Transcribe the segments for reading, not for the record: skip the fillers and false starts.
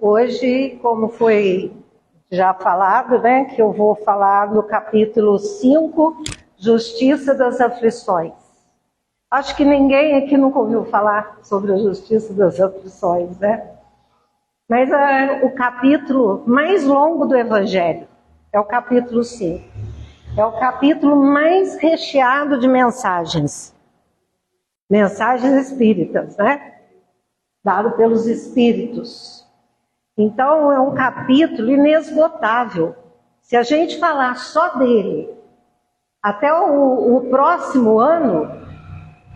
Hoje, como foi já falado, né, que eu vou falar no capítulo 5, Justiça das Aflições. Acho que ninguém aqui nunca ouviu falar sobre a Justiça das Aflições, né? Mas é o capítulo mais longo do Evangelho, é o capítulo 5. É o capítulo mais recheado de mensagens. Mensagens espíritas, né? Dado pelos espíritos. Então é um capítulo inesgotável. Se a gente falar só dele até o próximo ano,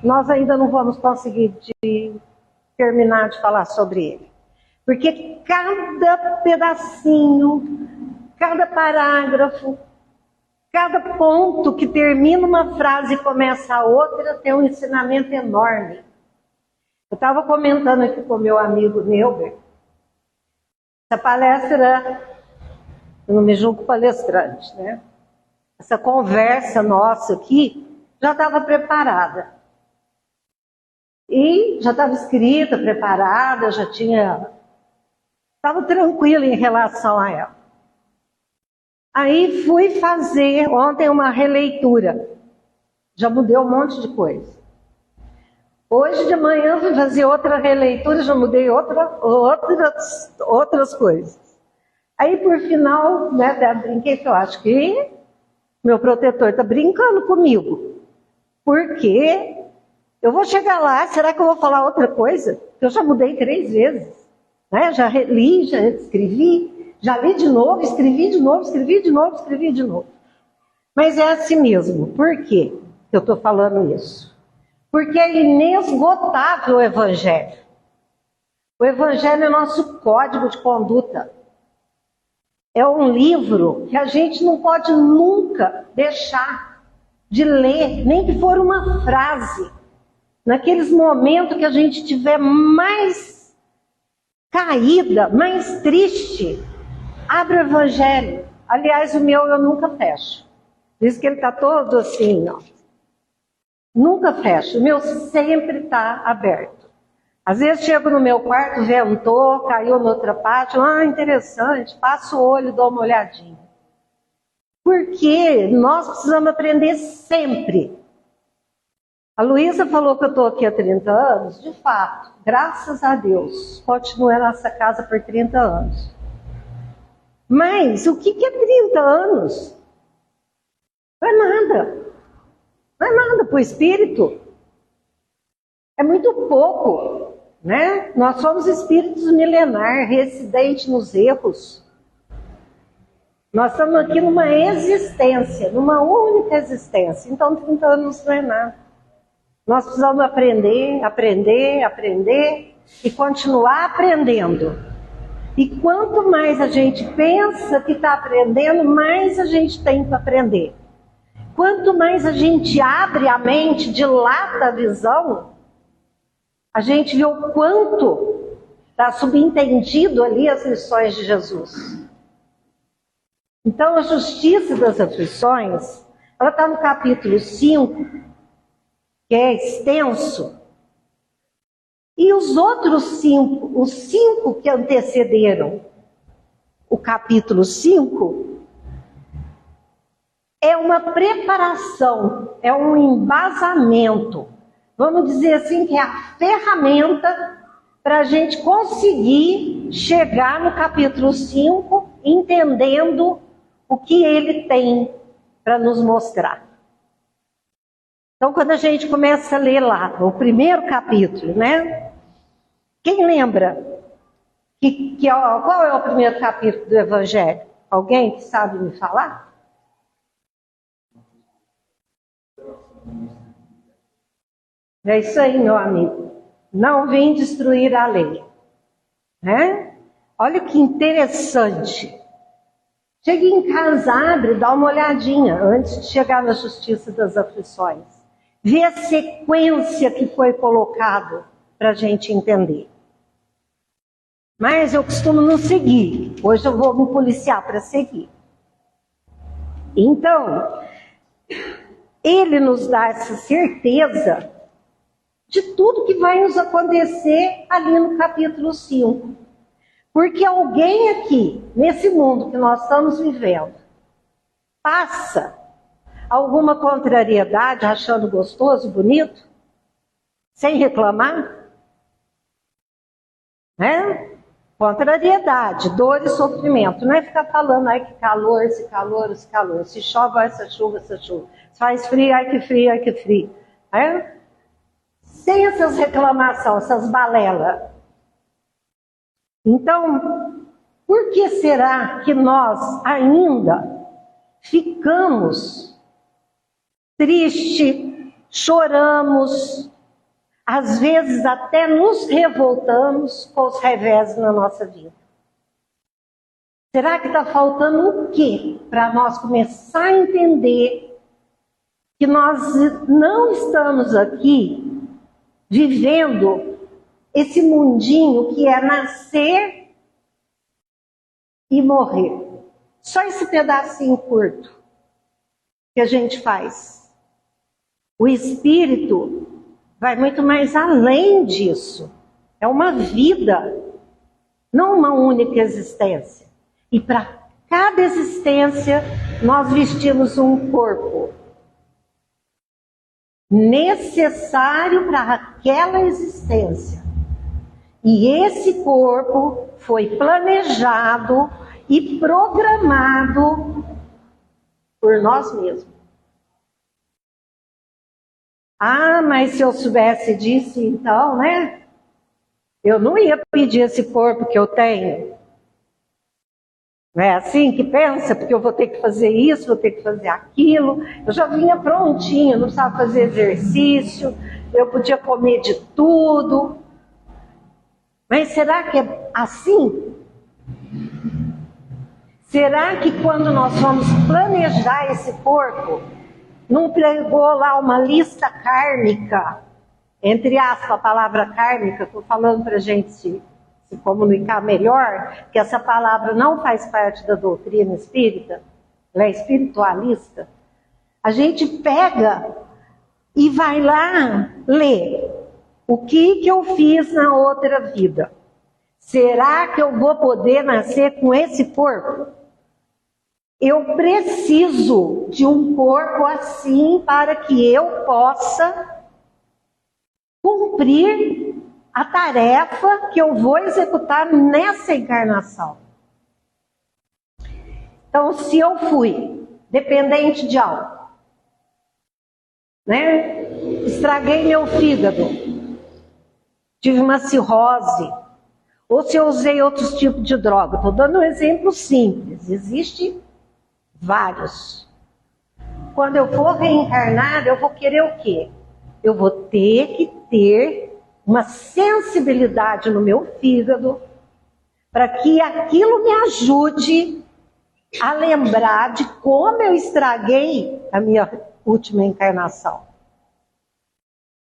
nós ainda não vamos conseguir terminar de falar sobre ele. Porque cada pedacinho, cada parágrafo, cada ponto que termina uma frase e começa a outra tem um ensinamento enorme. Eu estava comentando aqui com meu amigo Neuber. Essa palestra, eu não me julgo palestrante, né? Essa conversa nossa aqui já estava preparada. E já estava escrita, preparada, já tinha... Estava tranquila em relação a ela. Aí fui fazer ontem uma releitura. Já mudei um monte de coisa. Hoje de manhã fui fazer outra releitura, já mudei outras coisas. Aí por final, né, brinquei que eu acho que meu protetor está brincando comigo. Porque eu vou chegar lá, será que eu vou falar outra coisa? Eu já mudei 3 vezes. Né? Já li, já escrevi, já li de novo, escrevi de novo, escrevi de novo, escrevi de novo. Mas é assim mesmo. Por quê que eu estou falando isso? Porque é inesgotável o Evangelho. O Evangelho é nosso código de conduta. É um livro que a gente não pode nunca deixar de ler, nem que for uma frase. Naqueles momentos que a gente estiver mais caída, mais triste, abre o Evangelho. Aliás, o meu eu nunca fecho. Diz que ele está todo assim, ó. Nunca fecho. O meu sempre está aberto. Às vezes chego no meu quarto, ventou, caiu noutra parte. Interessante. Passo o olho, dou uma olhadinha. Porque nós precisamos aprender sempre. A Luísa falou que eu estou aqui há 30 anos. De fato, graças a Deus, continuei nessa casa por 30 anos. Mas o que é 30 anos? Não é nada. Não é nada para o espírito. É muito pouco, né? Nós somos espíritos milenares, residentes nos erros. Nós estamos aqui numa existência, numa única existência. Então 30 anos não é nada. Nós precisamos aprender, aprender, aprender e continuar aprendendo. E quanto mais a gente pensa que está aprendendo, mais a gente tem para aprender. Quanto mais a gente abre a mente, dilata a visão, a gente vê o quanto está subentendido ali as lições de Jesus. Então, a Justiça das Aflições, ela está no capítulo 5, que é extenso. E os outros 5, os 5 que antecederam o capítulo 5, é uma preparação, é um embasamento. Vamos dizer assim que é a ferramenta para a gente conseguir chegar no capítulo 5, entendendo o que ele tem para nos mostrar. Então, quando a gente começa a ler lá, o primeiro capítulo, né? Quem lembra? Qual é o primeiro capítulo do Evangelho? Alguém que sabe me falar? É isso aí, meu amigo. Não vim destruir a lei. Né? Olha que interessante. Chegue em casa, abre, dá uma olhadinha antes de chegar na Justiça das Aflições. Vê a sequência que foi colocado para a gente entender. Mas eu costumo não seguir. Hoje eu vou me policiar para seguir. Então, ele nos dá essa certeza de tudo que vai nos acontecer ali no capítulo 5. Porque alguém aqui, nesse mundo que nós estamos vivendo, passa alguma contrariedade achando gostoso, bonito, sem reclamar, né? Contrariedade, dor e sofrimento. Não é ficar falando, ai que calor, esse calor, esse calor. Se chove, essa chuva, essa chuva. Se faz frio, ai que frio, ai que frio. Né? Sem essas reclamações, essas balelas. Então, por que será que nós ainda ficamos tristes, choramos, às vezes até nos revoltamos com os revés na nossa vida? Será que está faltando o quê para nós começar a entender que nós não estamos aqui vivendo esse mundinho que é nascer e morrer? Só esse pedacinho curto que a gente faz. O espírito vai muito mais além disso. É uma vida, não uma única existência. E para cada existência, nós vestimos um corpo necessário para aquela existência. E esse corpo foi planejado e programado por nós mesmos. Ah, mas se eu soubesse disso, então, né? Eu não ia pedir esse corpo que eu tenho. Não é assim que pensa? Porque eu vou ter que fazer isso, vou ter que fazer aquilo. Eu já vinha prontinha, não precisava fazer exercício, eu podia comer de tudo. Mas será que é assim? Será que quando nós vamos planejar esse corpo, não pregou lá uma lista kármica, entre aspas, a palavra kármica, estou falando para a gente se comunicar melhor, que essa palavra não faz parte da doutrina espírita, ela é espiritualista. A gente pega e vai lá ler o que eu fiz na outra vida. Será que eu vou poder nascer com esse corpo? Eu preciso de um corpo assim para que eu possa cumprir a tarefa que eu vou executar nessa encarnação. Então, se eu fui dependente de algo, né? Estraguei meu fígado, tive uma cirrose, ou se eu usei outros tipos de droga. Estou dando um exemplo simples, existe vários. Quando eu for reencarnar, eu vou querer o quê? Eu vou ter que ter uma sensibilidade no meu fígado para que aquilo me ajude a lembrar de como eu estraguei a minha última encarnação.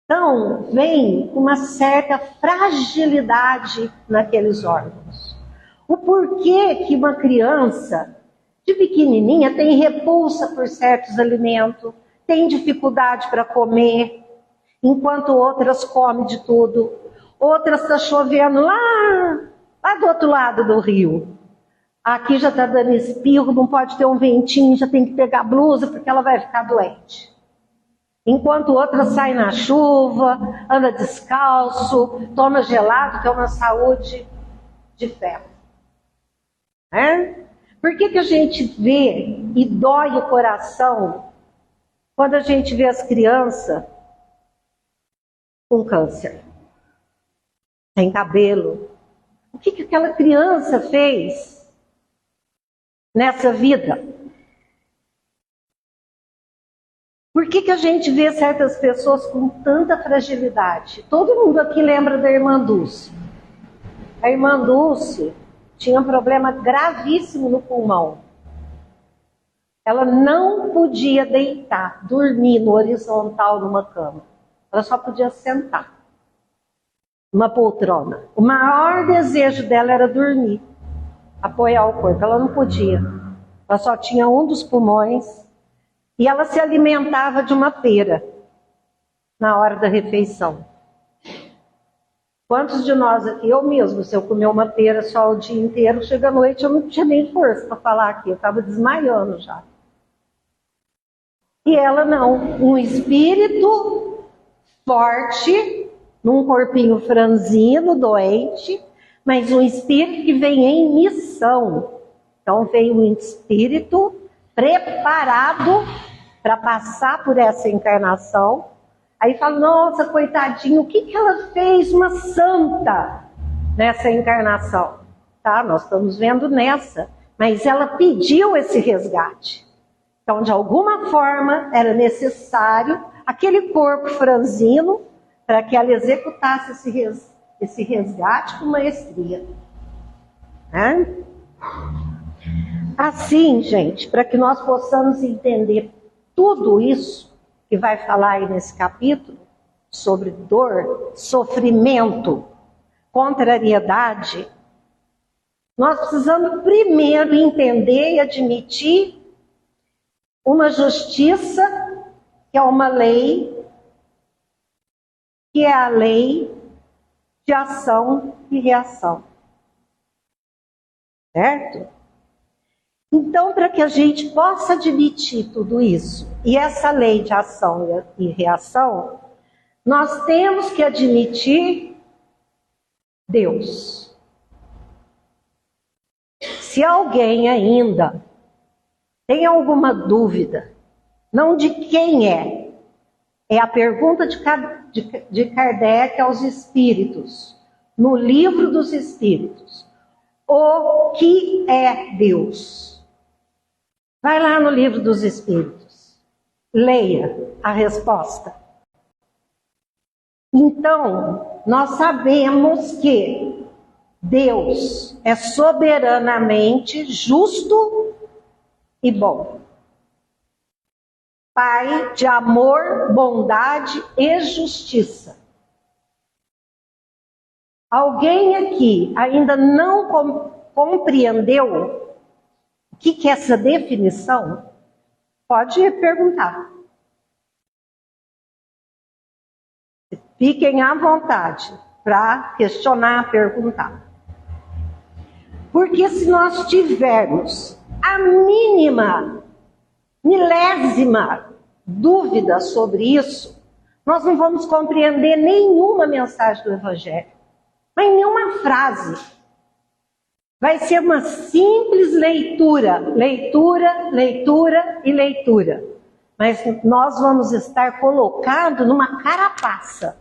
Então, vem uma certa fragilidade naqueles órgãos. O porquê que uma criança de pequenininha tem repulsa por certos alimentos, tem dificuldade para comer, enquanto outras comem de tudo. Outras está chovendo lá do outro lado do rio. Aqui já está dando espirro, não pode ter um ventinho, já tem que pegar blusa porque ela vai ficar doente. Enquanto outras saem na chuva, anda descalço, toma gelado, que é uma saúde de ferro. Por que a gente vê e dói o coração quando a gente vê as crianças com câncer, sem cabelo? O que aquela criança fez nessa vida? Por que a gente vê certas pessoas com tanta fragilidade? Todo mundo aqui lembra da irmã Dulce. A irmã Dulce tinha um problema gravíssimo no pulmão. Ela não podia deitar, dormir no horizontal numa cama. Ela só podia sentar numa poltrona. O maior desejo dela era dormir, apoiar o corpo. Ela não podia. Ela só tinha um dos pulmões e ela se alimentava de uma pera na hora da refeição. Quantos de nós aqui, eu mesmo, se eu comer uma pera só o dia inteiro, chega à noite eu não tinha nem força para falar aqui, eu estava desmaiando já. E ela não, um espírito forte, num corpinho franzino, doente, mas um espírito que vem em missão. Então veio um espírito preparado para passar por essa encarnação. Aí fala, nossa, coitadinho, o que ela fez? Uma santa nessa encarnação. Tá, nós estamos vendo nessa, mas ela pediu esse resgate. Então, de alguma forma, era necessário aquele corpo franzino para que ela executasse esse resgate com maestria. Né? Assim, gente, para que nós possamos entender tudo isso que vai falar aí nesse capítulo, sobre dor, sofrimento, contrariedade, nós precisamos primeiro entender e admitir uma justiça, que é uma lei, que é a lei de ação e reação. Certo? Então, para que a gente possa admitir tudo isso, e essa lei de ação e reação, nós temos que admitir Deus. Se alguém ainda tem alguma dúvida, não de quem é a pergunta de Kardec aos espíritos, no livro dos espíritos. O que é Deus? Vai lá no livro dos espíritos, leia a resposta. Então, nós sabemos que Deus é soberanamente justo e bom. Pai de amor, bondade e justiça. Alguém aqui ainda não compreendeu o que é essa definição? Pode perguntar. Fiquem à vontade para questionar, perguntar. Porque se nós tivermos a mínima, milésima dúvida sobre isso, nós não vamos compreender nenhuma mensagem do Evangelho, mas nenhuma frase. Vai ser uma simples leitura, leitura, leitura e leitura. Mas nós vamos estar colocados numa carapaça,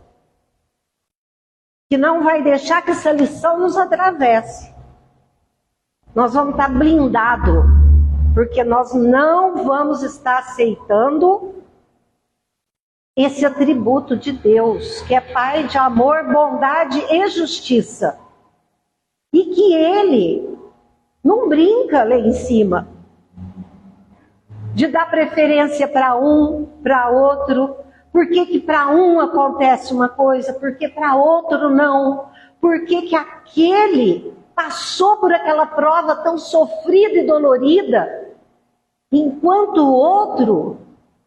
que não vai deixar que essa lição nos atravesse. Nós vamos estar blindados, porque nós não vamos estar aceitando esse atributo de Deus, que é Pai de amor, bondade e justiça. E que Ele não brinca lá em cima, de dar preferência para um, para outro. Por que para um acontece uma coisa, por que para outro não? Por que aquele passou por aquela prova tão sofrida e dolorida, enquanto o outro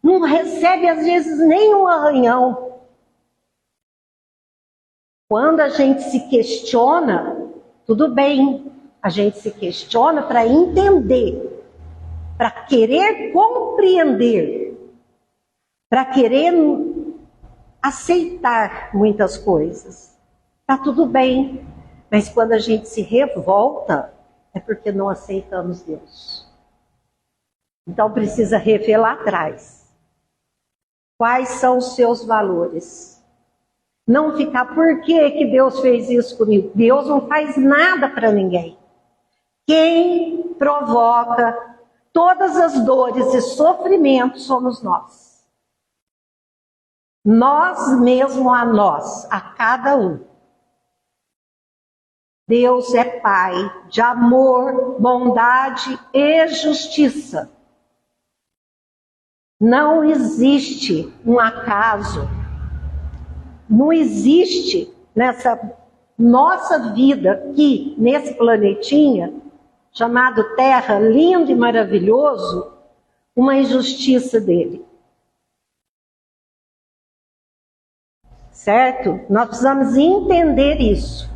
não recebe às vezes nem um arranhão? Quando a gente se questiona, tudo bem, a gente se questiona para entender, para querer compreender, para querer aceitar muitas coisas. Tá tudo bem, mas quando a gente se revolta, é porque não aceitamos Deus. Então precisa rever lá atrás. Quais são os seus valores? Não ficar, por que Deus fez isso comigo? Deus não faz nada para ninguém. Quem provoca todas as dores e sofrimentos somos nós. Nós mesmo a nós, a cada um. Deus é Pai de amor, bondade e justiça. Não existe um acaso. Não existe nessa nossa vida aqui, nesse planetinha, chamado Terra, lindo e maravilhoso, uma injustiça dele. certo? Nós precisamos entender isso.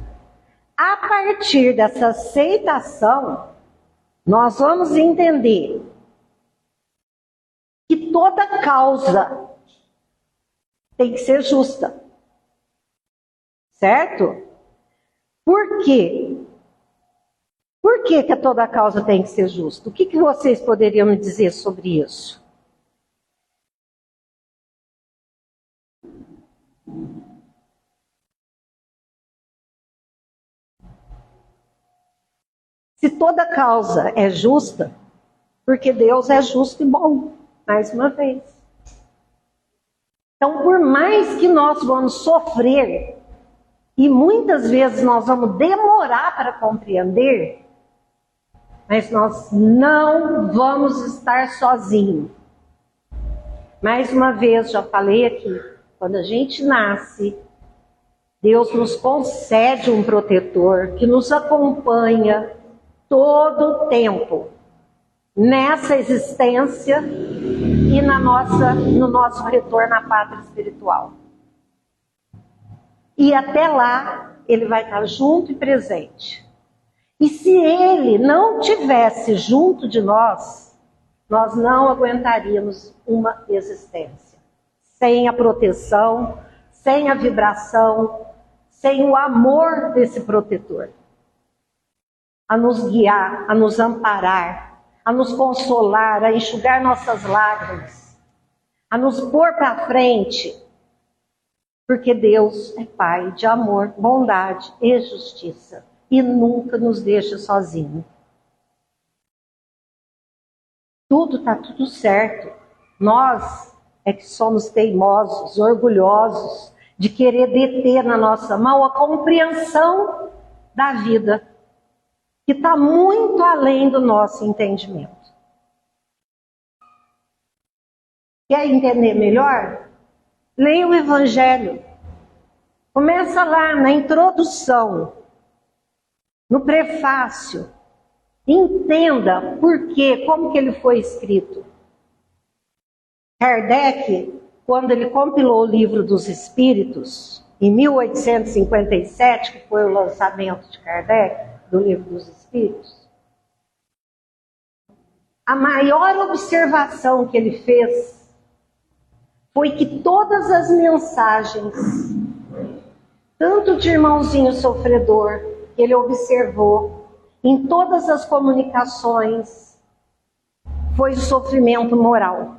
A partir dessa aceitação, nós vamos entender que toda causa tem que ser justa. Certo? Por quê? Por que toda causa tem que ser justa? O que vocês poderiam me dizer sobre isso? Se toda causa é justa, porque Deus é justo e bom, mais uma vez. Então, por mais que nós vamos sofrer, e muitas vezes nós vamos demorar para compreender, mas nós não vamos estar sozinhos. Mais uma vez, já falei aqui, quando a gente nasce, Deus nos concede um protetor que nos acompanha todo o tempo, nessa existência e no nosso retorno à pátria espiritual. E até lá, Ele vai estar junto e presente. E se Ele não estivesse junto de nós, nós não aguentaríamos uma existência. Sem a proteção, sem a vibração, sem o amor desse protetor. A nos guiar, a nos amparar, a nos consolar, a enxugar nossas lágrimas, a nos pôr para frente. Porque Deus é Pai de amor, bondade e justiça. E nunca nos deixa sozinhos. Está tudo certo. Nós é que somos teimosos, orgulhosos, de querer deter na nossa mão a compreensão da vida, que está muito além do nosso entendimento. Quer entender melhor? Leia o Evangelho. Começa lá na introdução, no prefácio. Entenda por quê, como que ele foi escrito. Kardec, quando ele compilou o Livro dos Espíritos, em 1857, que foi o lançamento de Kardec, do Livro dos Espíritos, a maior observação que ele fez foi que todas as mensagens, tanto de irmãozinho sofredor, que ele observou, em todas as comunicações, foi o sofrimento moral.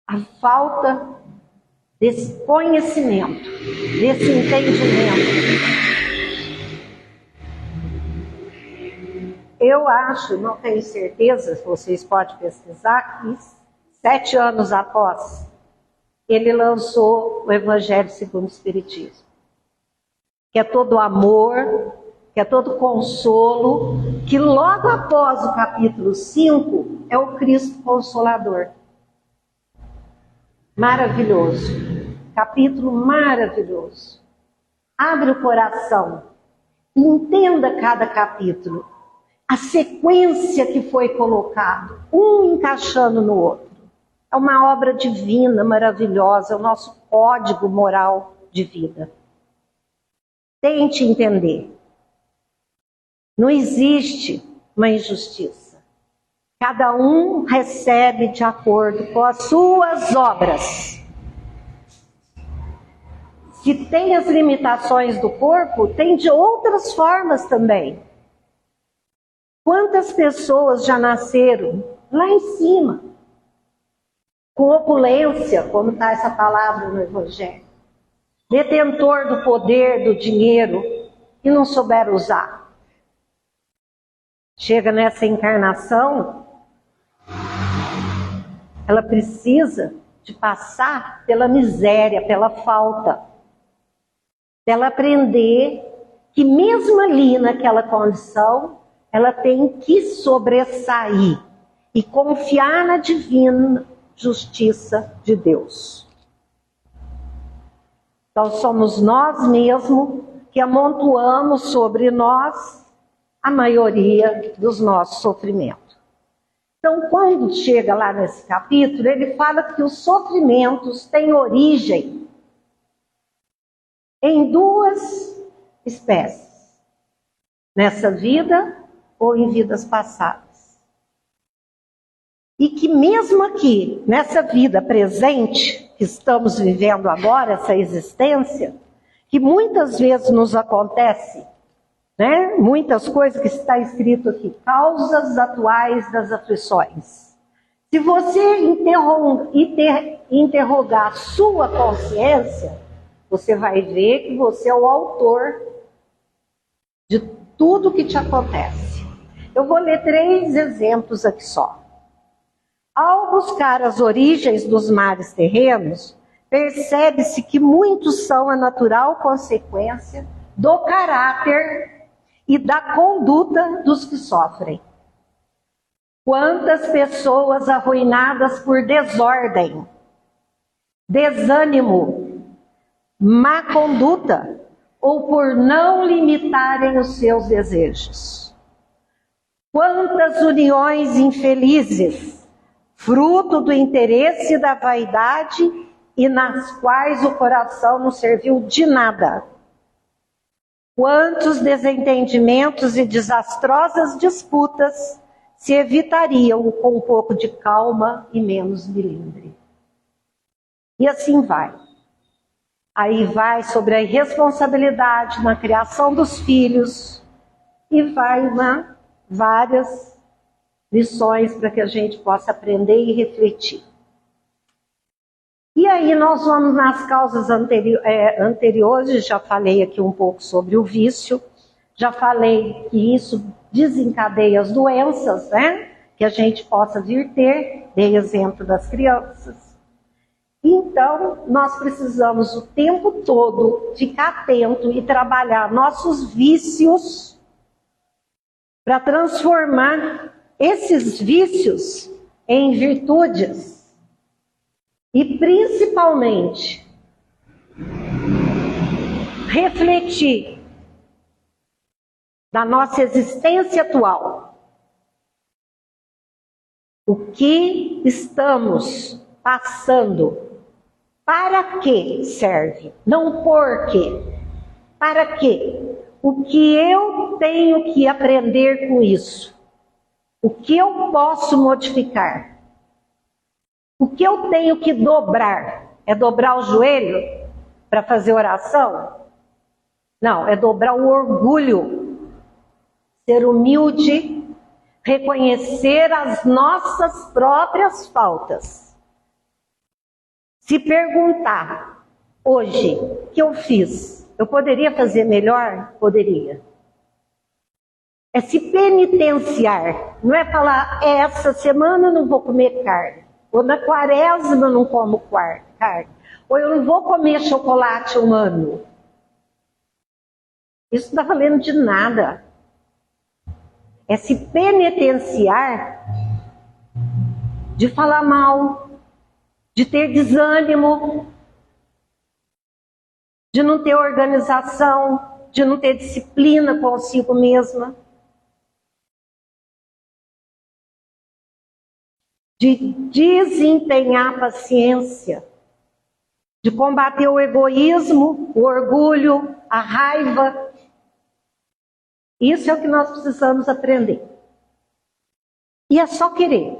A falta desse conhecimento, desse entendimento. Eu acho, não tenho certeza, vocês podem pesquisar, que 7 anos após, ele lançou o Evangelho segundo o Espiritismo. Que é todo amor, que é todo consolo, que logo após o capítulo 5 é o Cristo Consolador. Maravilhoso. Capítulo maravilhoso. Abre o coração. Entenda cada capítulo. A sequência que foi colocado, um encaixando no outro. É uma obra divina, maravilhosa, é o nosso código moral de vida. Tente entender. Não existe uma injustiça. Cada um recebe de acordo com as suas obras. Se tem as limitações do corpo, tem de outras formas também. Quantas pessoas já nasceram lá em cima, com opulência, como está essa palavra no Evangelho, detentor do poder, do dinheiro, e não souberam usar. Chega nessa encarnação, ela precisa de passar pela miséria, pela falta. Ela aprender que mesmo ali naquela condição, ela tem que sobressair e confiar na divina justiça de Deus. Então somos nós mesmos que amontoamos sobre nós a maioria dos nossos sofrimentos. Então, quando chega lá nesse capítulo, ele fala que os sofrimentos têm origem em duas espécies, nessa vida ou em vidas passadas. E que mesmo aqui, nessa vida presente, que estamos vivendo agora, essa existência, que muitas vezes nos acontece, né? Muitas coisas que está escrito aqui, causas atuais das aflições. Se você interrogar a sua consciência, você vai ver que você é o autor de tudo que te acontece. Eu vou ler 3 exemplos aqui só. Ao buscar as origens dos males terrenos, percebe-se que muitos são a natural consequência do caráter e da conduta dos que sofrem. Quantas pessoas arruinadas por desordem, desânimo, má conduta ou por não limitarem os seus desejos. Quantas uniões infelizes, fruto do interesse e da vaidade, e nas quais o coração não serviu de nada. Quantos desentendimentos e desastrosas disputas se evitariam com um pouco de calma e menos melindre. E assim vai. Aí vai sobre a irresponsabilidade na criação dos filhos, e vai várias lições para que a gente possa aprender e refletir. E aí nós vamos nas causas anteriores, já falei aqui um pouco sobre o vício, já falei que isso desencadeia as doenças, né? Que a gente possa vir ter, dei exemplo das crianças. Então, nós precisamos o tempo todo ficar atento e trabalhar nossos vícios para transformar esses vícios em virtudes. E principalmente, refletir da nossa existência atual. O que estamos passando? Para que serve? Não por quê. Para quê? O que eu tenho que aprender com isso? O que eu posso modificar? O que eu tenho que dobrar? É dobrar o joelho para fazer oração? Não, é dobrar o orgulho. Ser humilde, reconhecer as nossas próprias faltas. Se perguntar, hoje, o que eu fiz? Eu poderia fazer melhor? Poderia. É se penitenciar. Não é falar, essa semana eu não vou comer carne. Ou na quaresma eu não como carne. Ou eu não vou comer chocolate um ano. Isso não está valendo de nada. É se penitenciar de falar mal, de ter desânimo, de não ter organização, de não ter disciplina consigo mesma, de desempenhar a paciência, de combater o egoísmo, o orgulho, a raiva. Isso é o que nós precisamos aprender. E é só querer.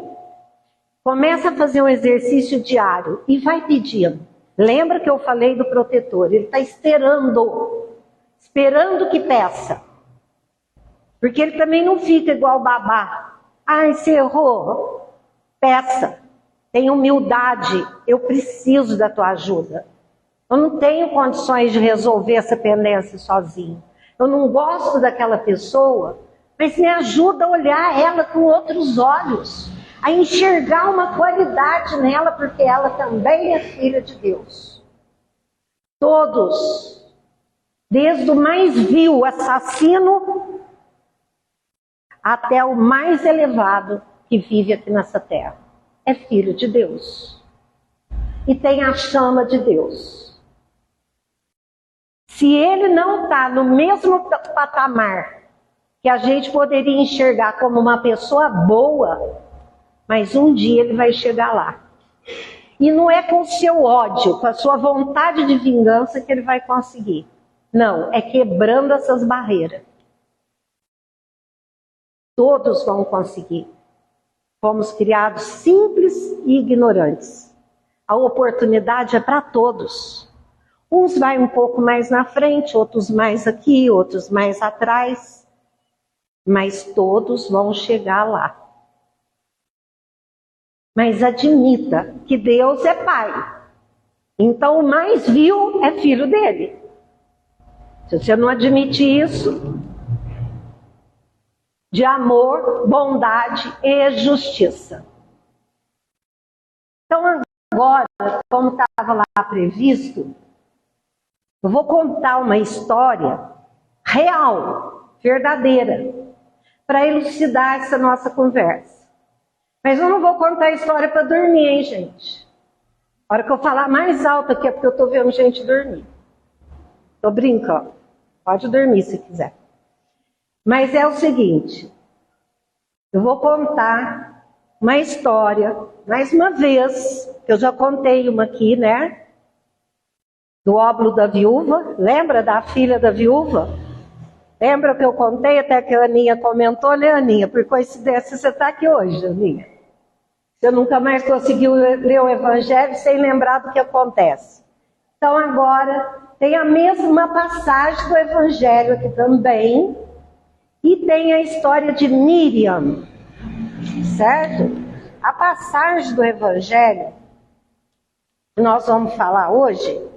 Começa a fazer um exercício diário e vai pedindo. Lembra que eu falei do protetor? Ele está esperando que peça. Porque ele também não fica igual babá. Ai, você errou. Peça. Tenha humildade. Eu preciso da tua ajuda. Eu não tenho condições de resolver essa pendência sozinho. Eu não gosto daquela pessoa, mas me ajuda a olhar ela com outros olhos. A enxergar uma qualidade nela, porque ela também é filha de Deus. Todos, desde o mais vil assassino, até o mais elevado que vive aqui nessa terra, é filho de Deus. E tem a chama de Deus. Se ele não está no mesmo patamar que a gente poderia enxergar como uma pessoa boa, mas um dia ele vai chegar lá. E não é com o seu ódio, com a sua vontade de vingança que ele vai conseguir. Não, é quebrando essas barreiras. Todos vão conseguir. Fomos criados simples e ignorantes. A oportunidade é para todos. Uns vai um pouco mais na frente, outros mais aqui, outros mais atrás. Mas todos vão chegar lá. Mas admita que Deus é Pai. Então o mais vil é filho dele. Se você não admite isso, de amor, bondade e justiça. Então agora, como estava lá previsto, eu vou contar uma história real, verdadeira, para elucidar essa nossa conversa. Mas eu não vou contar a história para dormir, hein, gente? A hora que eu falar mais alto aqui é porque eu estou vendo gente dormir. Estou brincando. Pode dormir se quiser. Mas é o seguinte. Eu vou contar uma história, mais uma vez, que eu já contei uma aqui, né? Do óbolo da viúva. Lembra da filha da viúva? Lembra que eu contei, até que a Aninha comentou, né, Aninha? Por coincidência, você está aqui hoje, Aninha. Você nunca mais conseguiu ler o Evangelho sem lembrar do que acontece. Então agora tem a mesma passagem do Evangelho aqui também. E tem a história de Miriam, certo? A passagem do Evangelho que nós vamos falar hoje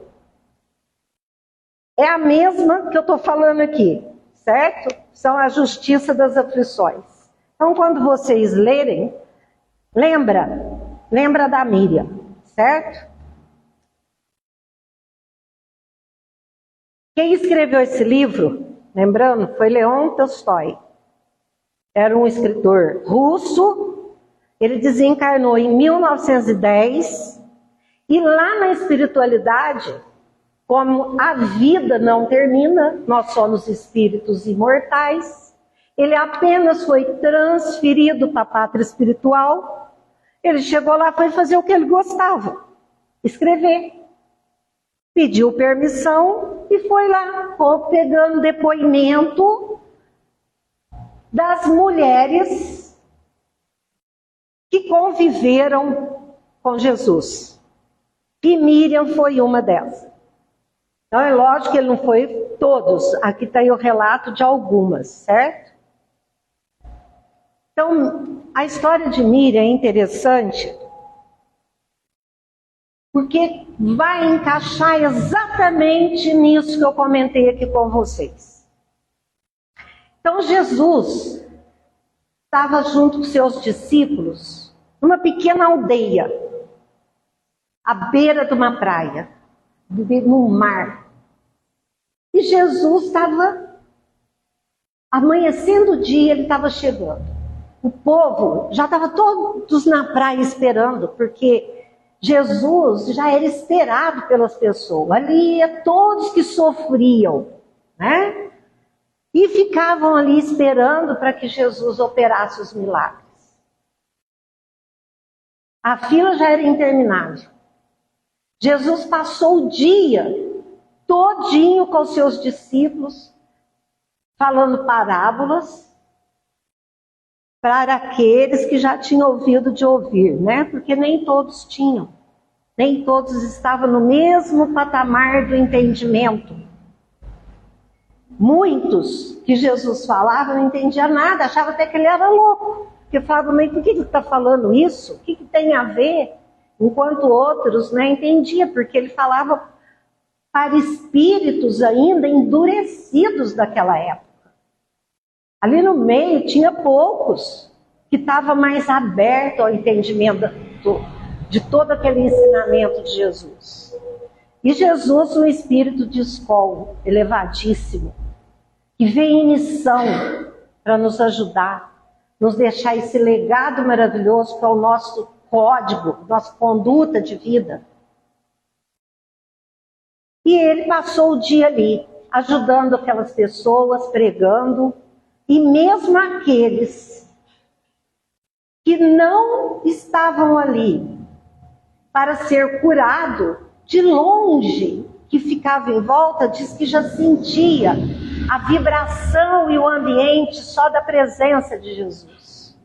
é a mesma que eu estou falando aqui, certo? São a justiça das aflições. Então, quando vocês lerem, lembra da Miriam, certo? Quem escreveu esse livro, lembrando, foi Leon Tolstói. Era um escritor russo. Ele desencarnou em 1910. E lá na espiritualidade, como a vida não termina, nós somos espíritos imortais, ele apenas foi transferido para a pátria espiritual. Ele chegou lá, foi fazer o que ele gostava, escrever. Pediu permissão e foi lá, pegando depoimento das mulheres que conviveram com Jesus. E Miriam foi uma delas. Então é lógico que ele não foi todos. Aqui está aí o relato de algumas, certo? Então, a história de Miriam é interessante porque vai encaixar exatamente nisso que eu comentei aqui com vocês. Então Jesus estava junto com seus discípulos numa pequena aldeia, à beira de uma praia, no mar. E Jesus estava amanhecendo o dia, ele estava chegando. O povo já estava todos na praia esperando, porque Jesus já era esperado pelas pessoas. Ali ia todos que sofriam, né? E ficavam ali esperando para que Jesus operasse os milagres. A fila já era interminável. Jesus passou o dia todinho com seus discípulos, falando parábolas para aqueles que já tinham ouvido de ouvir, né? Porque nem todos tinham. Nem todos estavam no mesmo patamar do entendimento. Muitos que Jesus falava não entendiam nada, achavam até que ele era louco. Porque falavam, mas por que ele está falando isso? O que tem a ver? Enquanto outros não entendiam, porque ele falava para espíritos ainda endurecidos daquela época. Ali no meio tinha poucos que estavam mais abertos ao entendimento de todo aquele ensinamento de Jesus. E Jesus, um espírito de escola, elevadíssimo, que veio em missão para nos ajudar, nos deixar esse legado maravilhoso que é o nosso código, nossa conduta de vida. E ele passou o dia ali, ajudando aquelas pessoas, pregando, e mesmo aqueles que não estavam ali, para ser curado, de longe, que ficava em volta, diz que já sentia a vibração e o ambiente só da presença de Jesus.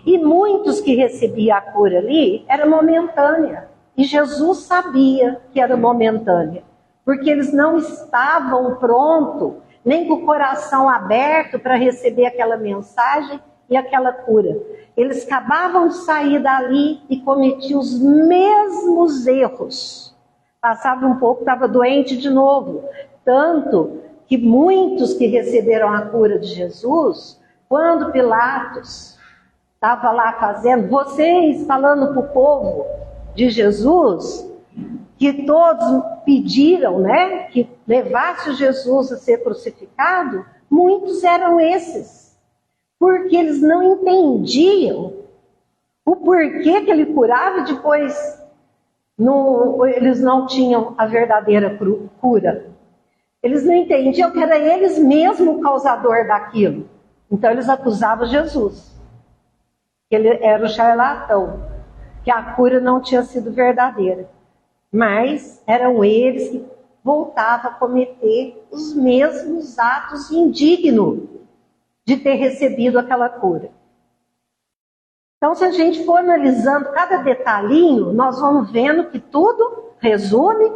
E muitos que recebiam a cura ali, era momentânea. E Jesus sabia que era momentânea, porque eles não estavam prontos, nem com o coração aberto para receber aquela mensagem e aquela cura. Eles acabavam de sair dali e cometiam os mesmos erros. Passava um pouco, estava doente de novo. Tanto que muitos que receberam a cura de Jesus, quando Pilatos estava lá fazendo, vocês falando para o povo de Jesus, que todos pediram, né, que levasse Jesus a ser crucificado, muitos eram esses, porque eles não entendiam o porquê que ele curava e depois eles não tinham a verdadeira cura. Eles não entendiam que era eles mesmos o causador daquilo. Então eles acusavam Jesus, que ele era o charlatão, que a cura não tinha sido verdadeira. Mas eram eles que voltavam a cometer os mesmos atos indignos de ter recebido aquela cura. Então, se a gente for analisando cada detalhinho, nós vamos vendo que tudo resume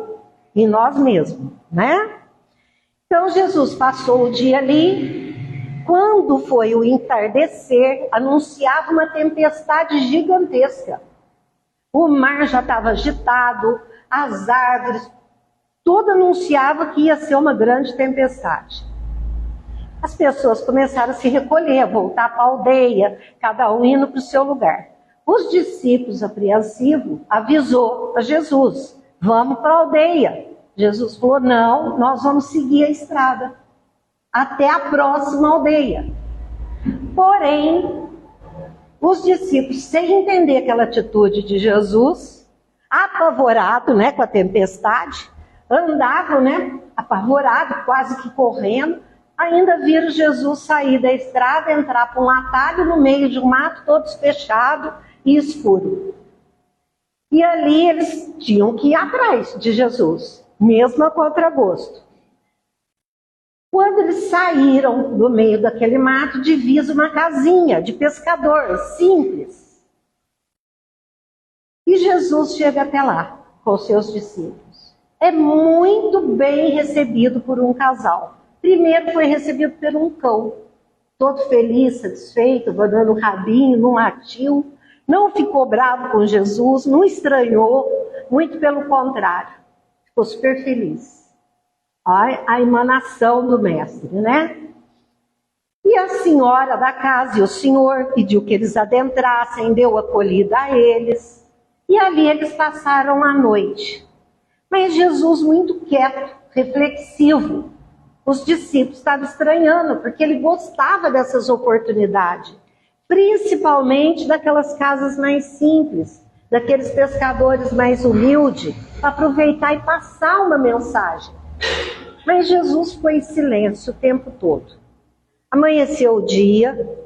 em nós mesmos, né? Então, Jesus passou o dia ali. Quando foi o entardecer, anunciava uma tempestade gigantesca. O mar já estava agitado, as árvores, tudo anunciava que ia ser uma grande tempestade. As pessoas começaram a se recolher, a voltar para a aldeia, cada um indo para o seu lugar. Os discípulos apreensivos avisou a Jesus, vamos para a aldeia. Jesus falou, não, nós vamos seguir a estrada, até a próxima aldeia. Porém, os discípulos, sem entender aquela atitude de Jesus, apavorado, né, com a tempestade, andavam, né, apavorado, quase que correndo, ainda viram Jesus sair da estrada, entrar para um atalho no meio de um mato, todos fechados e escuro. E ali eles tinham que ir atrás de Jesus, mesmo a contragosto. Quando eles saíram do meio daquele mato, divisa uma casinha de pescador, simples. E Jesus chega até lá, com seus discípulos. É muito bem recebido por um casal. Primeiro foi recebido por um cão, todo feliz, satisfeito, abanando o rabinho, não latiu, não ficou bravo com Jesus, não estranhou, muito pelo contrário, ficou super feliz. A emanação do mestre, né? E a senhora da casa e o senhor pediu que eles adentrassem, deu acolhida a eles. E ali eles passaram a noite. Mas Jesus muito quieto, reflexivo. Os discípulos estavam estranhando, porque ele gostava dessas oportunidades. Principalmente daquelas casas mais simples, daqueles pescadores mais humildes, para aproveitar e passar uma mensagem. Mas Jesus foi em silêncio o tempo todo. Amanheceu o dia,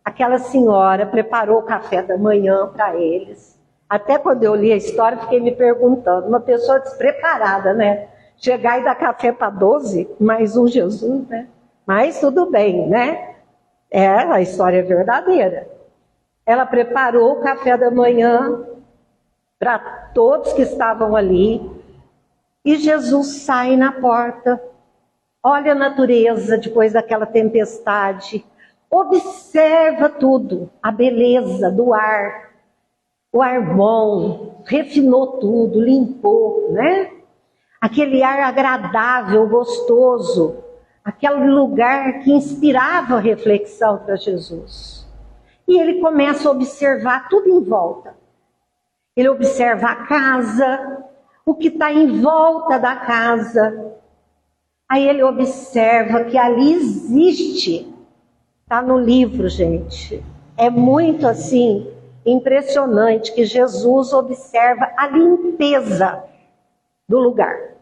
aquela senhora preparou o café da manhã para eles. Até quando eu li a história, fiquei me perguntando, uma pessoa despreparada, né? Chegar e dar café para 12, mais um Jesus, né? Mas tudo bem, né? A história é verdadeira. Ela preparou o café da manhã para todos que estavam ali. E Jesus sai na porta, olha a natureza depois daquela tempestade, observa tudo, a beleza do ar, o ar bom, refinou tudo, limpou, né? Aquele ar agradável, gostoso, aquele lugar que inspirava a reflexão para Jesus. E ele começa a observar tudo em volta. Ele observa a casa, o que está em volta da casa. Aí ele observa que ali existe, está no livro, gente. É muito assim, impressionante que Jesus observa a limpeza do lugar.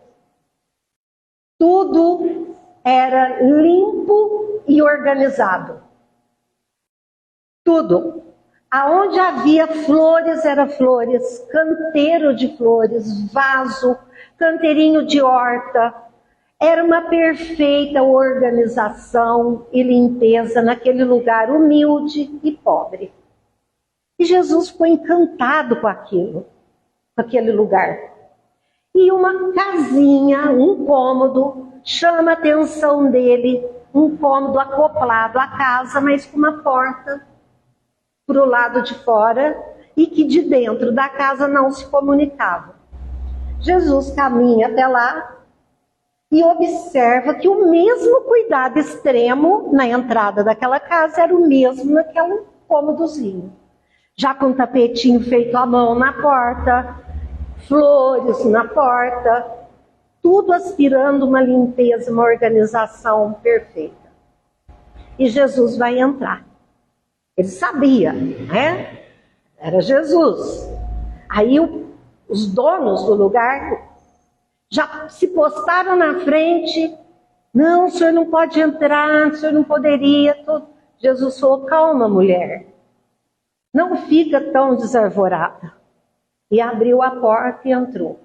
Tudo era limpo e organizado. Tudo. Aonde havia flores, era flores, canteiro de flores, vaso, canteirinho de horta. Era uma perfeita organização e limpeza naquele lugar humilde e pobre. E Jesus ficou encantado com aquilo, com aquele lugar. E uma casinha, um cômodo, chama a atenção dele, um cômodo acoplado à casa, mas com uma porta para o lado de fora e que de dentro da casa não se comunicava. Jesus caminha até lá e observa que o mesmo cuidado extremo na entrada daquela casa era o mesmo naquele cômodozinho. Já com tapetinho feito à mão na porta, flores na porta, tudo aspirando uma limpeza, uma organização perfeita. E Jesus vai entrar. Ele sabia, né? Era Jesus. Aí os donos do lugar já se postaram na frente. Não, o senhor não pode entrar, o senhor não poderia. Jesus falou, calma, mulher. Não fica tão desarvorada. E abriu a porta e entrou.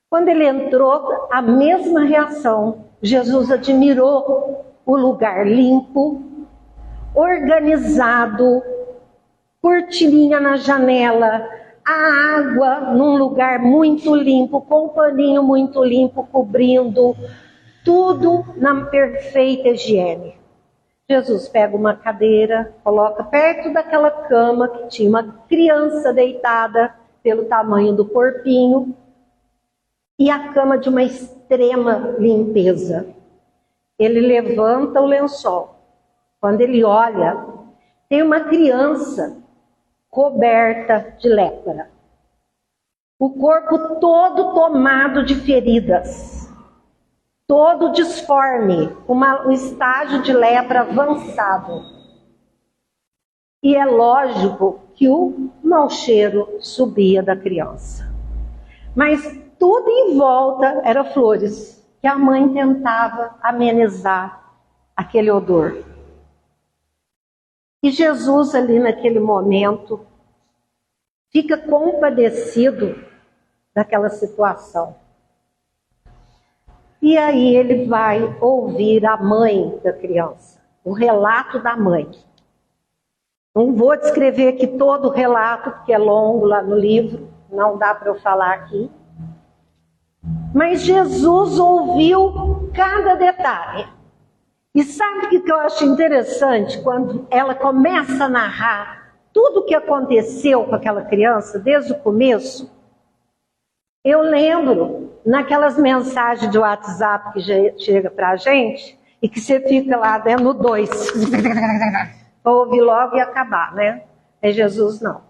Quando ele entrou, a mesma reação. Jesus admirou o lugar limpo, organizado, cortininha na janela, a água num lugar muito limpo, com um paninho muito limpo cobrindo, tudo na perfeita higiene. Jesus pega uma cadeira, coloca perto daquela cama que tinha uma criança deitada pelo tamanho do corpinho, e a cama de uma extrema limpeza. Ele levanta o lençol. Quando ele olha, tem uma criança coberta de lepra. O corpo todo tomado de feridas. Todo disforme, um estágio de lepra avançado. E é lógico que o mau cheiro subia da criança. Mas tudo em volta era flores, que a mãe tentava amenizar aquele odor. E Jesus ali naquele momento fica compadecido daquela situação. E aí ele vai ouvir a mãe da criança, o relato da mãe. Não vou descrever aqui todo o relato, porque é longo lá no livro, não dá para eu falar aqui. Mas Jesus ouviu cada detalhe. E sabe o que eu acho interessante? Quando ela começa a narrar tudo o que aconteceu com aquela criança, desde o começo, eu lembro naquelas mensagens de WhatsApp que chega pra gente, e que você fica lá dentro no 2, para ouvir logo e acabar, né? É Jesus não.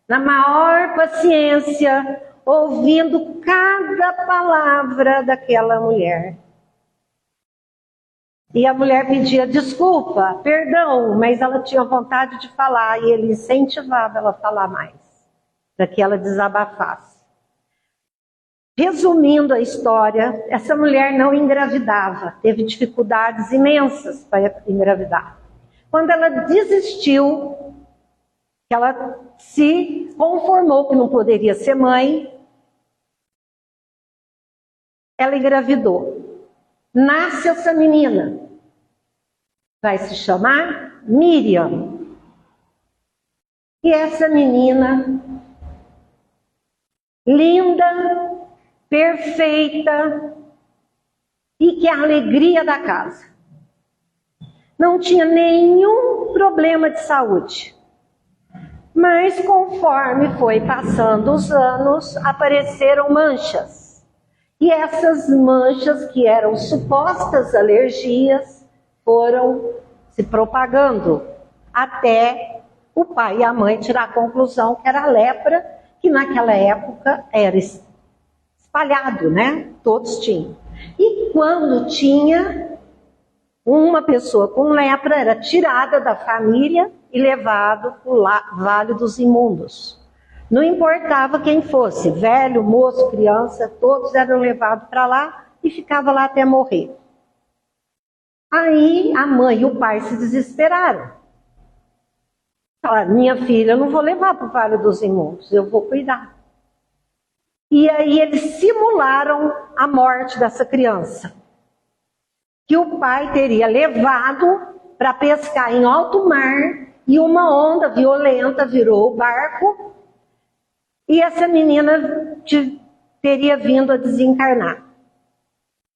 Na maior paciência, ouvindo cada palavra daquela mulher. E a mulher pedia desculpa, perdão, mas ela tinha vontade de falar e ele incentivava ela a falar mais, para que ela desabafasse. Resumindo a história, essa mulher não engravidava, teve dificuldades imensas para engravidar. Quando ela desistiu, que ela se conformou que não poderia ser mãe, ela engravidou. Nasce essa menina, vai se chamar Miriam. E essa menina, linda, perfeita, e que é a alegria da casa. Não tinha nenhum problema de saúde. Mas conforme foi passando os anos, apareceram manchas. E essas manchas, que eram supostas alergias, foram se propagando, até o pai e a mãe tirar a conclusão que era a lepra, que naquela época era espalhado, né? Todos tinham. E quando tinha uma pessoa com lepra, era tirada da família e levado para o Vale dos Imundos. Não importava quem fosse, velho, moço, criança, todos eram levados para lá e ficavam lá até morrer. Aí a mãe e o pai se desesperaram. Falaram, minha filha, eu não vou levar para o Vale dos Imundos, eu vou cuidar. E aí eles simularam a morte dessa criança, que o pai teria levado para pescar em alto mar, e uma onda violenta virou o barco, e essa menina teria vindo a desencarnar.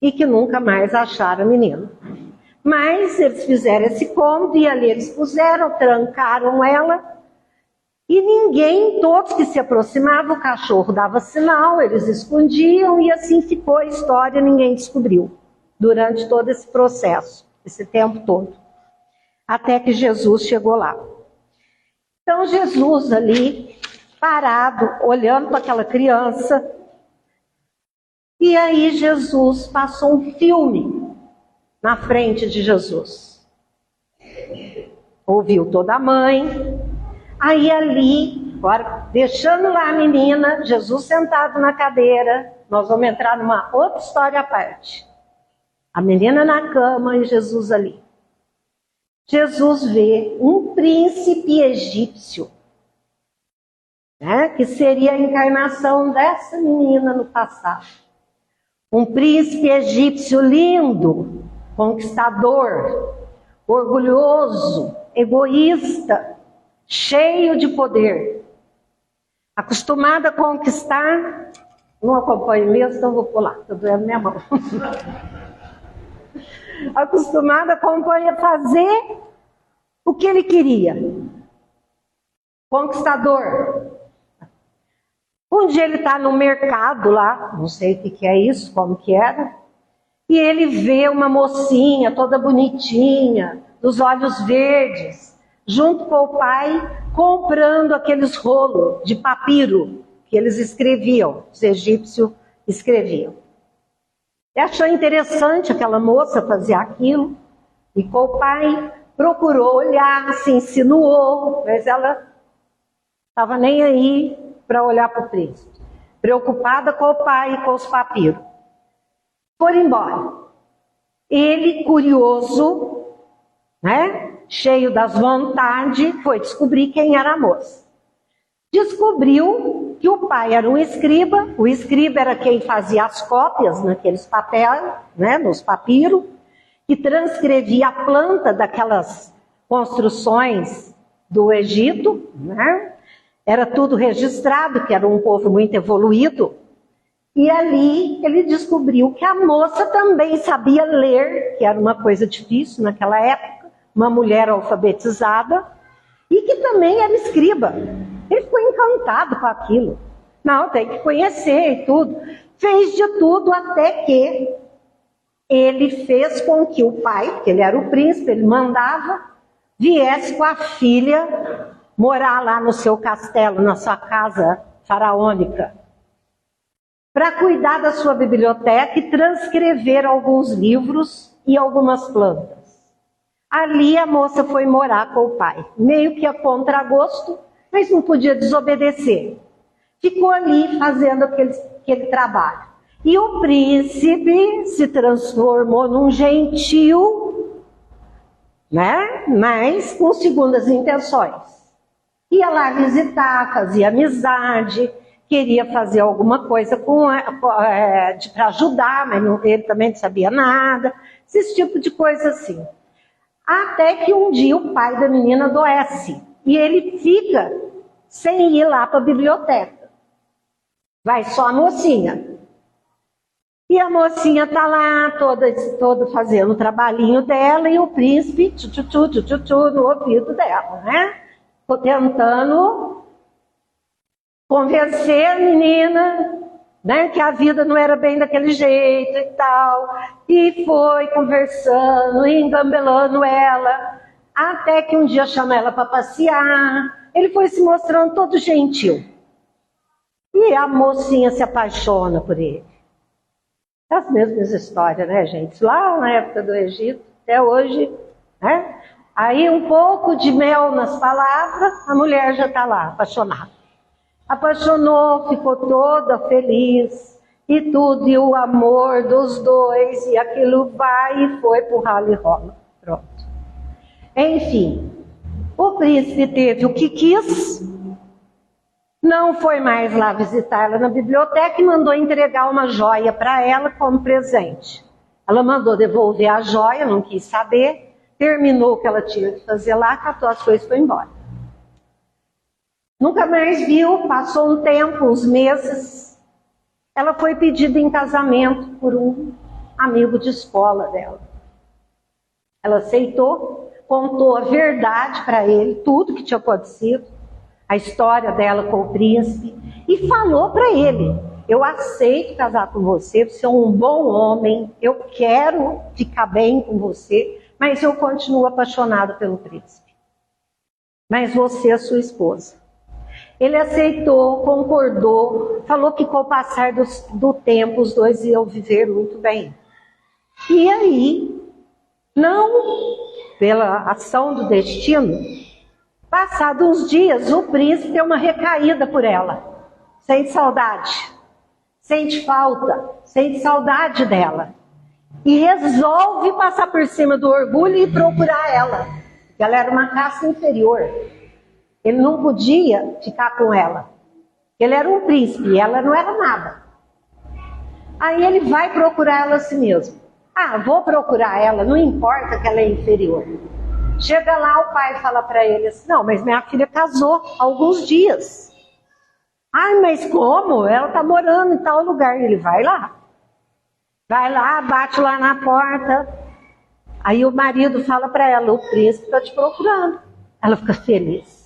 E que nunca mais acharam a menina. Mas eles fizeram esse cômodo, e ali eles puseram, trancaram ela, e ninguém, todos que se aproximavam, o cachorro dava sinal, eles escondiam, e assim ficou a história, ninguém descobriu, durante todo esse processo, esse tempo todo. Até que Jesus chegou lá. Então Jesus ali, parado, olhando para aquela criança, e aí Jesus passou um filme na frente de Jesus. Ouviu toda a mãe, aí ali, agora deixando lá a menina, Jesus sentado na cadeira, nós vamos entrar numa outra história à parte. A menina na cama e Jesus ali. Jesus vê um príncipe egípcio, né, que seria a encarnação dessa menina no passado. Um príncipe egípcio lindo, conquistador, orgulhoso, egoísta, cheio de poder. Acostumado a conquistar, não acompanho mesmo, então vou pular, estou doendo minha mão. Acostumado a fazer o que ele queria. Conquistador. Um dia ele está no mercado lá, não sei o que é isso, como que era, e ele vê uma mocinha toda bonitinha, dos olhos verdes, junto com o pai, comprando aqueles rolos de papiro que eles escreviam, os egípcios escreviam. Ele achou interessante aquela moça fazer aquilo, e com o pai procurou olhar, se insinuou, mas ela estava nem aí para olhar para o príncipe, preocupada com o pai e com os papiros. Foram embora. Ele, curioso, né, cheio das vontades, foi descobrir quem era a moça. Descobriu que o pai era um escriba, o escriba era quem fazia as cópias naqueles papéis, né, nos papiros, que transcrevia a planta daquelas construções do Egito, né? Era tudo registrado, que era um povo muito evoluído. E ali ele descobriu que a moça também sabia ler, que era uma coisa difícil naquela época, uma mulher alfabetizada, e que também era escriba. Ele ficou encantado com aquilo. Não, tem que conhecer e tudo. Fez de tudo até que ele fez com que o pai, que ele era o príncipe, ele mandava, viesse com a filha morar lá no seu castelo, na sua casa faraônica, para cuidar da sua biblioteca e transcrever alguns livros e algumas plantas. Ali a moça foi morar com o pai, meio que a contragosto, mas não podia desobedecer. Ficou ali fazendo aquele trabalho. E o príncipe se transformou num gentil, né? Mas com segundas intenções. Ia lá visitar, fazia amizade, queria fazer alguma coisa para ajudar, mas ele também não sabia nada, esse tipo de coisa assim. Até que um dia o pai da menina adoece e ele fica sem ir lá para a biblioteca. Vai só a mocinha. E a mocinha está lá, toda fazendo o trabalhinho dela, e o príncipe no ouvido dela, né? Tentando convencer a menina, né, que a vida não era bem daquele jeito e tal. E foi conversando, engambelando ela, até que um dia chama ela para passear. Ele foi se mostrando todo gentil. E a mocinha se apaixona por ele. As mesmas histórias, né, gente? Lá na época do Egito, até hoje, né? Aí um pouco de mel nas palavras, a mulher já está lá, apaixonada. Apaixonou, ficou toda feliz, e tudo, e o amor dos dois, e aquilo vai e foi pro ralo e rola. Pronto. Enfim, o O príncipe teve o que quis, não foi mais lá visitar ela na biblioteca e mandou entregar uma joia para ela como presente. Ela mandou devolver a joia, não quis saber, terminou o que ela tinha que fazer lá, catou as coisas e foi embora. Nunca mais viu, passou um tempo, uns meses. Ela foi pedida em casamento por um amigo de escola dela. Ela aceitou, contou a verdade para ele, tudo que tinha acontecido, a história dela com o príncipe, e falou para ele: eu aceito casar com você, você é um bom homem, eu quero ficar bem com você, mas eu continuo apaixonado pelo príncipe. Mas você é sua esposa. Ele aceitou, concordou, falou que com o passar do tempo os dois iam viver muito bem. E aí, não pela ação do destino, passados uns dias, o príncipe tem uma recaída por ela. Sente saudade, sente falta, sente saudade dela. E resolve passar por cima do orgulho e procurar ela. Ela era uma caste inferior. Ele não podia ficar com ela. Ele era um príncipe e ela não era nada. Aí ele vai procurar ela a si mesmo. Ah, vou procurar ela, não importa que ela é inferior. Chega lá, o pai fala para ele assim: não, mas minha filha casou há alguns dias. Ai, mas como? Ela está morando em tal lugar. Ele vai lá. Vai lá, bate lá na porta. Aí o marido fala para ela: o príncipe está te procurando. Ela fica feliz.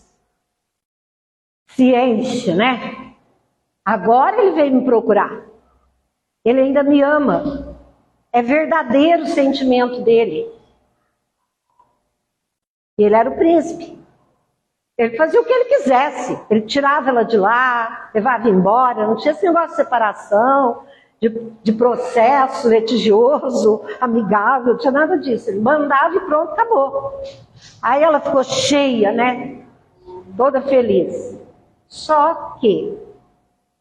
Se enche, né? Agora ele veio me procurar. Ele ainda me ama. É verdadeiro o sentimento dele. Ele era o príncipe. Ele fazia o que ele quisesse. Ele tirava ela de lá, levava embora. Não tinha esse negócio de separação, de processo litigioso, amigável. Não tinha nada disso. Ele mandava e pronto, acabou. Aí ela ficou cheia, né? Toda feliz. Só que,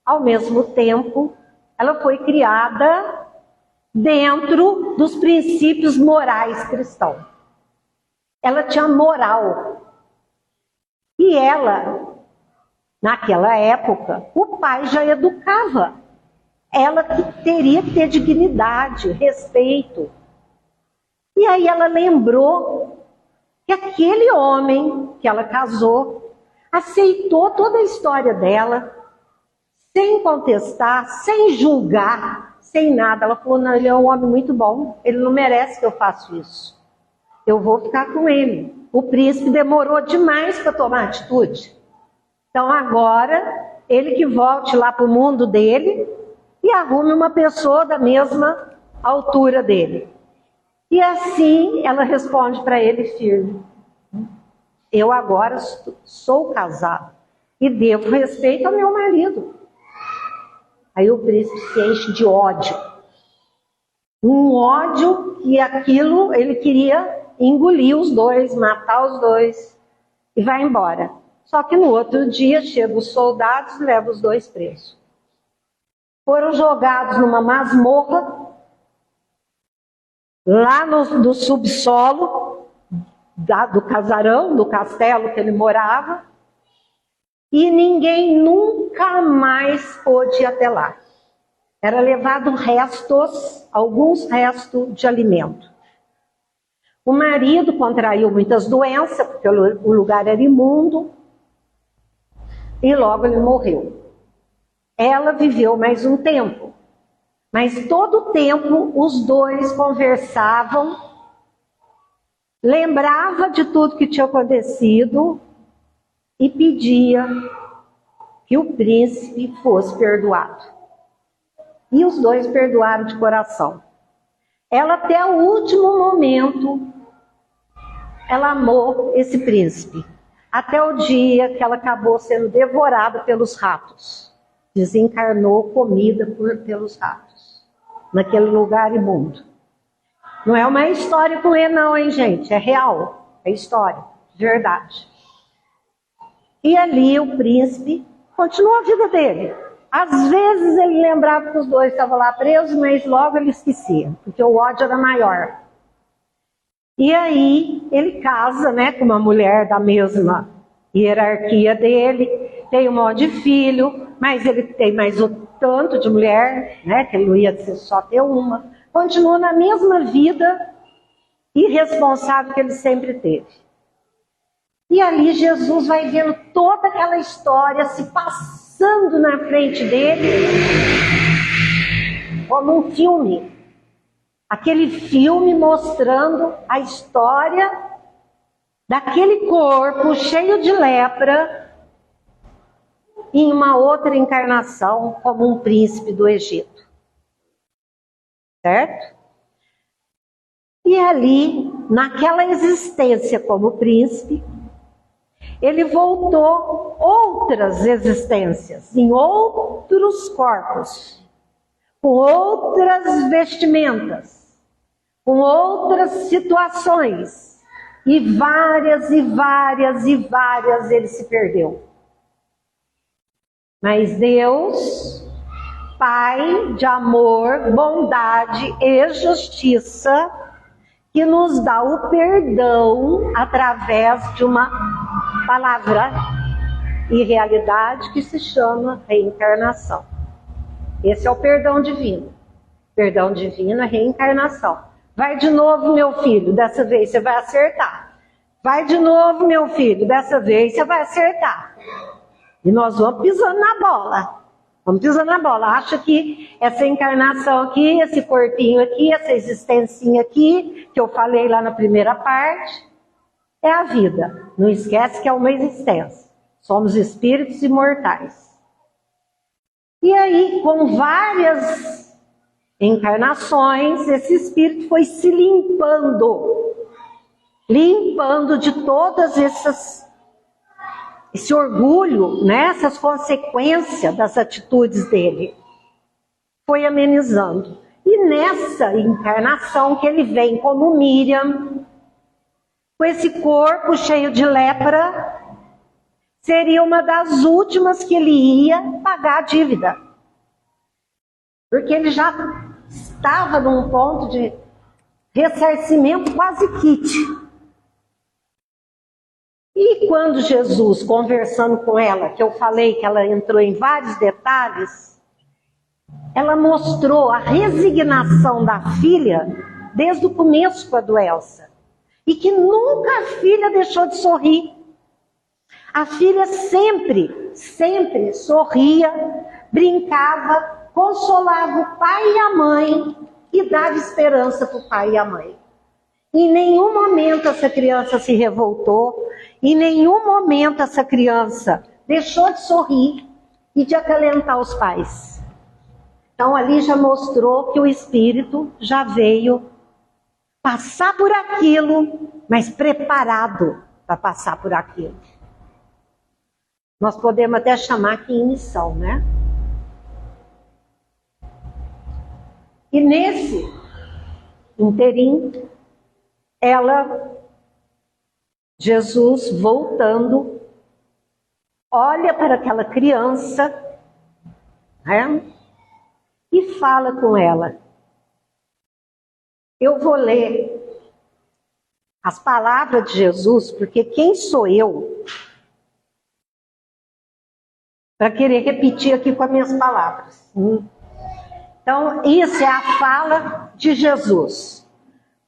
ao mesmo tempo, ela foi criada dentro dos princípios morais cristãos. Ela tinha moral. E ela, naquela época, o pai já educava. Ela que teria que ter dignidade, respeito. E aí ela lembrou que aquele homem que ela casou aceitou toda a história dela, sem contestar, sem julgar, sem nada. Ela falou: não, ele é um homem muito bom, ele não merece que eu faça isso. Eu vou ficar com ele. O príncipe demorou demais para tomar atitude. Então agora, ele que volte lá para o mundo dele e arrume uma pessoa da mesma altura dele. E assim ela responde para ele firme: eu agora sou casado e devo respeito ao meu marido. Aí o príncipe se enche de ódio. Um ódio que aquilo ele queria engolir os dois, matar os dois e vai embora. Só que no outro dia chegam os soldados e levam os dois presos. Foram jogados numa masmorra, lá no subsolo do casarão, do castelo que ele morava, e ninguém nunca mais pôde ir até lá. Era levado alguns restos de alimento. O marido contraiu muitas doenças, porque o lugar era imundo, e logo ele morreu. Ela viveu mais um tempo, mas todo o tempo os dois conversavam, lembrava de tudo que tinha acontecido e pedia que o príncipe fosse perdoado. E os dois perdoaram de coração. Ela até o último momento, ela amou esse príncipe. Até o dia que ela acabou sendo devorada pelos ratos. Desencarnou comida pelos ratos. Naquele lugar imundo. Não é uma história com ele não, hein, gente? É real. É história. De verdade. E ali o príncipe continuou a vida dele. Às vezes ele lembrava que os dois estavam lá presos, mas logo ele esquecia. Porque o ódio era maior. E aí ele casa, né, com uma mulher da mesma hierarquia dele, tem um monte de filho, mas ele tem mais o tanto de mulher, né, que ele não ia só ter uma. Continua na mesma vida irresponsável que ele sempre teve. E ali Jesus vai vendo toda aquela história se passando na frente dele como um filme. Aquele filme mostrando a história daquele corpo cheio de lepra em uma outra encarnação como um príncipe do Egito. Certo? E ali, naquela existência como príncipe, ele voltou outras existências, em outros corpos, com outras vestimentas, com outras situações, e várias ele se perdeu. Mas Deus, Pai de amor, bondade e justiça, que nos dá o perdão através de uma palavra e realidade que se chama reencarnação. Esse é o perdão divino. Perdão divino é reencarnação. Vai de novo, meu filho, dessa vez você vai acertar. Vai de novo, meu filho, dessa vez você vai acertar. E nós vamos pisando na bola. Vamos pisando na bola. Acha que essa encarnação aqui, esse corpinho aqui, essa existência aqui, que eu falei lá na primeira parte, é a vida. Não esquece que é uma existência. Somos espíritos imortais. E aí, com várias encarnações, esse espírito foi se limpando de todas esse orgulho, né, essas consequências das atitudes dele. Foi amenizando. E nessa encarnação que ele vem como Miriam, com esse corpo cheio de lepra, seria uma das últimas que ele ia pagar a dívida. Porque ele já estava num ponto de ressarcimento quase quite. E quando Jesus, conversando com ela, que eu falei que ela entrou em vários detalhes, ela mostrou a resignação da filha desde o começo com a doença. E que nunca a filha deixou de sorrir. A filha sempre sorria, brincava, consolava o pai e a mãe e dava esperança para o pai e a mãe. Em nenhum momento essa criança se revoltou, em nenhum momento essa criança deixou de sorrir e de acalentar os pais. Então ali já mostrou que o espírito já veio passar por aquilo, mas preparado para passar por aquilo. Nós podemos até chamar aqui em missão, né? E nesse inteirinho, Jesus voltando, olha para aquela criança, né? E fala com ela. Eu vou ler as palavras de Jesus, porque quem sou eu para querer repetir aqui com as minhas palavras? Então, isso é a fala de Jesus.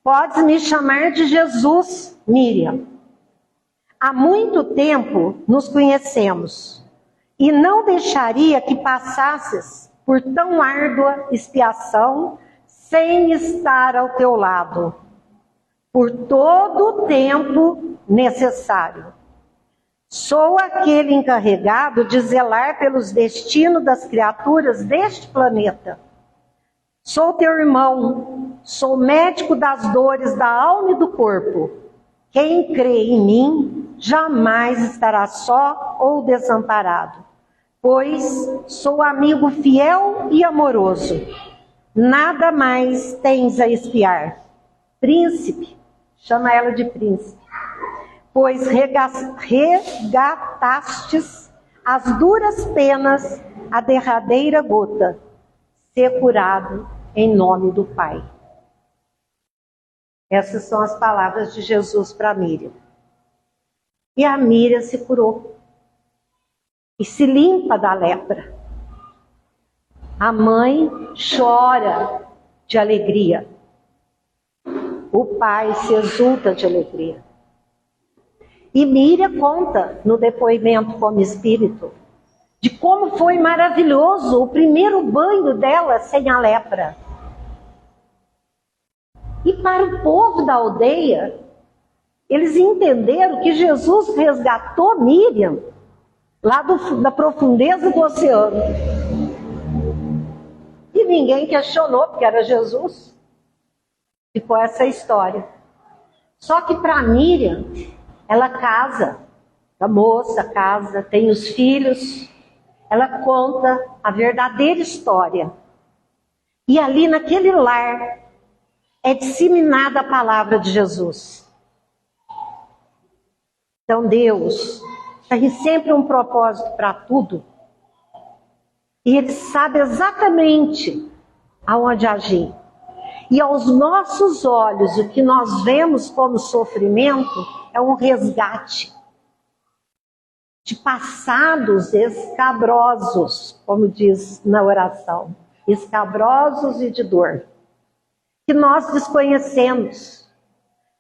Podes me chamar de Jesus, Miriam. Há muito tempo nos conhecemos e não deixaria que passasses por tão árdua expiação sem estar ao teu lado, por todo o tempo necessário. Sou aquele encarregado de zelar pelos destinos das criaturas deste planeta. Sou teu irmão, sou médico das dores da alma e do corpo. Quem crê em mim jamais estará só ou desamparado, pois sou amigo fiel e amoroso. Nada mais tens a espiar. Príncipe, chama ela de príncipe, pois regatastes as duras penas, a derradeira gota, ser curado em nome do Pai. Essas são as palavras de Jesus para Miriam. E a Miriam se curou. E se limpa da lepra. A mãe chora de alegria. O pai se exulta de alegria. E Miriam conta no depoimento como espírito de como foi maravilhoso o primeiro banho dela sem a lepra. E para o povo da aldeia, eles entenderam que Jesus resgatou Miriam lá da profundeza do oceano. E ninguém questionou, porque era Jesus. Ficou essa história. Só que para Miriam, ela casa, a moça casa, tem os filhos, ela conta a verdadeira história. E ali naquele lar é disseminada a palavra de Jesus. Então Deus tem sempre um propósito para tudo. E Ele sabe exatamente aonde agir. E aos nossos olhos, o que nós vemos como sofrimento é um resgate de passados escabrosos, como diz na oração, escabrosos e de dor, que nós desconhecemos.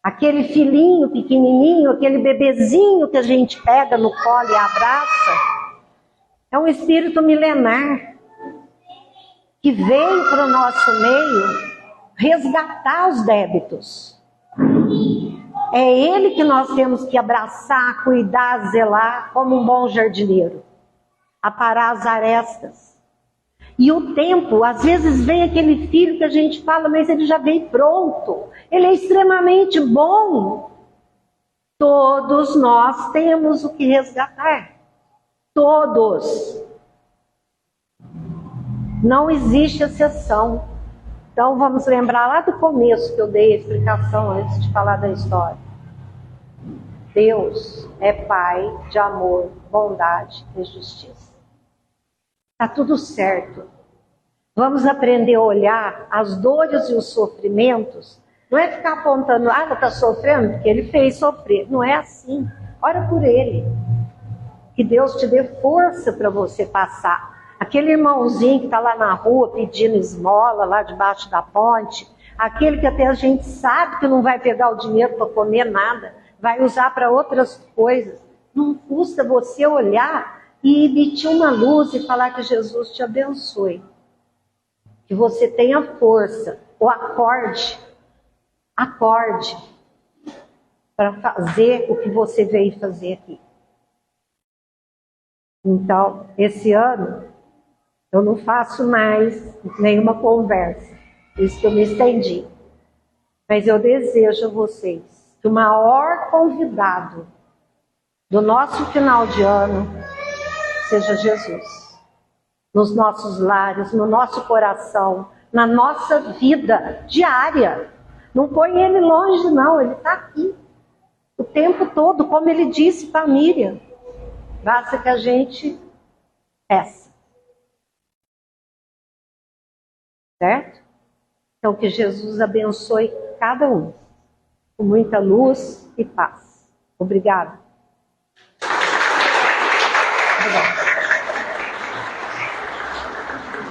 Aquele filhinho pequenininho, aquele bebezinho que a gente pega no colo e abraça, é um espírito milenar que veio para o nosso meio resgatar os débitos. É ele que nós temos que abraçar, cuidar, zelar, como um bom jardineiro. Aparar as arestas. E o tempo, às vezes vem aquele filho que a gente fala, mas ele já veio pronto. Ele é extremamente bom. Todos nós temos o que resgatar. Todos. Não existe exceção. Então vamos lembrar lá do começo que eu dei a explicação antes de falar da história. Deus é Pai de amor, bondade e justiça. Está tudo certo. Vamos aprender a olhar as dores e os sofrimentos. Não é ficar apontando, ela está sofrendo porque ele fez sofrer. Não é assim. Ora por ele. Que Deus te dê força para você passar. Aquele irmãozinho que está lá na rua pedindo esmola, lá debaixo da ponte. Aquele que até a gente sabe que não vai pegar o dinheiro para comer nada. Vai usar para outras coisas. Não custa você olhar e emitir uma luz e falar que Jesus te abençoe. Que você tenha força. Ou acorde para fazer o que você veio fazer aqui. Então, esse ano, eu não faço mais nenhuma conversa. Isso que eu me estendi. Mas eu desejo a vocês que o maior convidado do nosso final de ano seja Jesus. Nos nossos lares, no nosso coração, na nossa vida diária. Não põe ele longe, não. Ele está aqui. O tempo todo, como ele disse para Miriam. Basta que a gente peça. Certo? Então que Jesus abençoe cada um. Com muita luz e paz. Obrigada.